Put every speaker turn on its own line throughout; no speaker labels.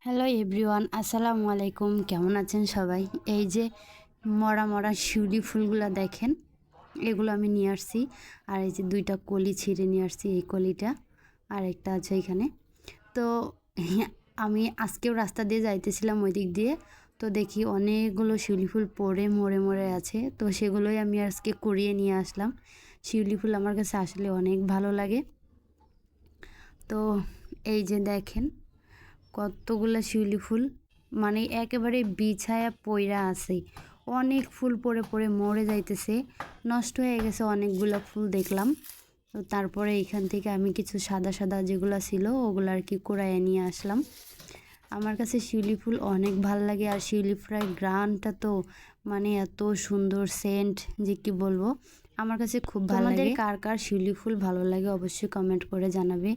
Hello everyone, আসসালামু আলাইকুম। কেমন আছেন সবাই? এই যে মরা মরা শিউলি ফুলগুলা দেখেন, এগুলো আমি নিয়ে আসছি। আর এই যে দুইটা কলি ছিঁড়ে নিয়ে আসছি, এই কলিটা আর একটা আছে এখানে। তো আমি আজকেও রাস্তা দিয়ে যাইতেছিলাম ওই দিক দিয়ে, তো দেখি অনেকগুলো শিউলি ফুল পড়ে মরে মরে আছে। তো সেগুলোই আমি আজকে কুড়িয়ে নিয়ে আসলাম। শিউলি ফুল আমার কাছে আসলে অনেক ভালো লাগে। তো এই যে দেখেন কতগুলা শিউলি ফুল, মানে একেবারে বিছায়া পইরা আছে। অনেক ফুল পড়ে পড়ে মরে যাইতেছে, নষ্ট হয়ে গেছে অনেকগুলা ফুল দেখলাম। তো তারপরে এখান থেকে আমি কিছু সাদা সাদা যেগুলো ছিল ওগুলো আর কি কুড়াইয়ে নিয়ে আসলাম। আমার কাছে শিউলি ফুল অনেক ভাল লাগে। আর শিউলি ফুলের ঘ্রাণটা তো মানে এত সুন্দর সেন্ট যে কি বলবো, আমার কাছে খুব ভালো লাগে। কার কার শিউলি ফুল ভালো লাগে অবশ্যই কমেন্ট করে জানাবে।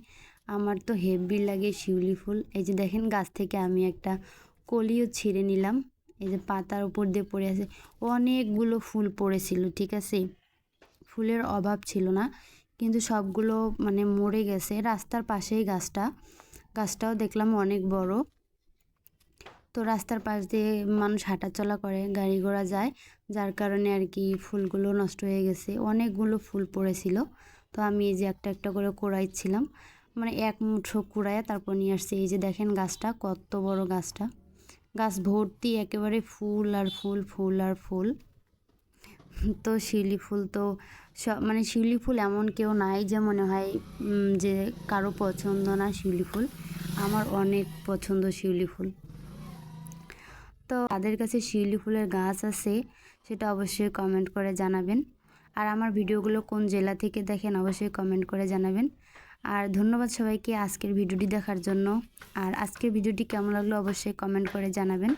আমার তো হেভি লাগে শিউলি ফুল। এই যে দেখেন গাছ থেকে আমি একটা কলিও ছিঁড়ে নিলাম। এই যে পাতার উপর দিয়ে পড়ে আছে, অনেকগুলো ফুল পড়েছিল, ঠিক আছে, ফুলের অভাব ছিল না, কিন্তু সবগুলো মানে মরে গেছে। রাস্তার পাশেই গাছটাও দেখলাম অনেক বড়। তো রাস্তার পাশ দিয়ে মানুষ হাঁটাচলা করে, গাড়ি ঘোড়া যায়, যার কারণে আর কি ফুলগুলো নষ্ট হয়ে গেছে। অনেকগুলো ফুল পড়েছিল। তো আমি এই যে একটা একটা করে কুড়াইছিলাম, মানে এক মুঠো কুড়াইয়া তারপর নিয়ে আসছি। এই যে দেখেন গাছটা কত বড়, গাছ ভর্তি একেবারে ফুল আর ফুল, ফুল আর ফুল। তো শিউলি ফুল তো মানে শিউলি ফুল এমন কেউ নাই যে মনে হয় যে কারো পছন্দ না শিউলি ফুল। আমার অনেক পছন্দ শিউলি ফুল। তো তাদের কাছে শিউলি ফুলের গাছ আছে সেটা অবশ্যই কমেন্ট করে জানাবেন। আর আমার ভিডিওগুলো কোন জেলা থেকে দেখেন অবশ্যই কমেন্ট করে জানাবেন। আর ধন্যবাদ সবাইকে আজকের ভিডিওটি দেখার জন্য। আর আজকের ভিডিওটি কেমন লাগলো অবশ্যই কমেন্ট করে জানাবেন।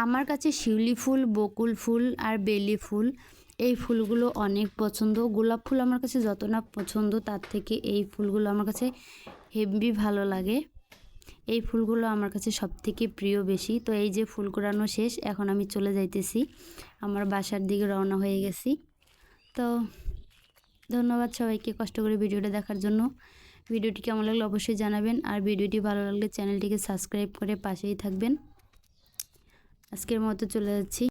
আমার কাছে শিউলি ফুল, বকুল ফুল আর বেলি ফুল, এই ফুলগুলো অনেক পছন্দ। গোলাপ ফুল আমার কাছে যত না পছন্দ, তার থেকে এই ফুলগুলো আমার কাছে হেভি ভালো লাগে। এই ফুলগুলো আমার কাছে সবথেকে প্রিয় বেশি। তো এই যে ফুল কুড়ানো শেষ, এখন আমি চলে যাইতেছি, আমার বাসার দিকে রওনা হয়ে গেছি। তো ধন্যবাদ সবাইকে কষ্ট করে ভিডিওটা দেখার জন্য। ভিডিওটি কেমন লাগলো অবশ্যই জানাবেন। আর ভিডিওটি ভালো লাগলে চ্যানেলটিকে সাবস্ক্রাইব করে পাশেই থাকবেন। আজকের মতো চলে যাচ্ছি।